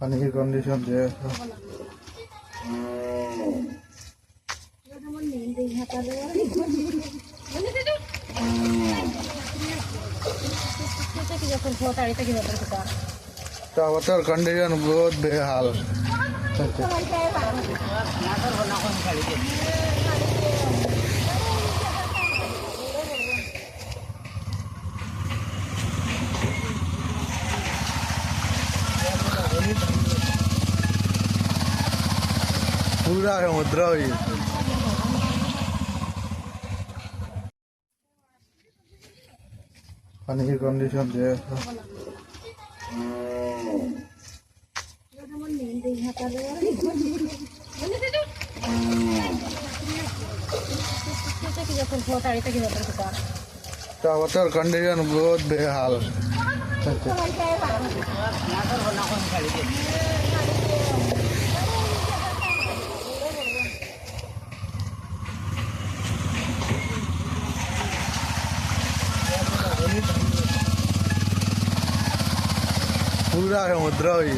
পানির কন্ডিশন যে water condition बहुत बेहाल। पूरा समुद्र हुई पानी कंडीशन जे वाटर कंडीशन बहुत बेहाल। पूरा समुद्र हुई।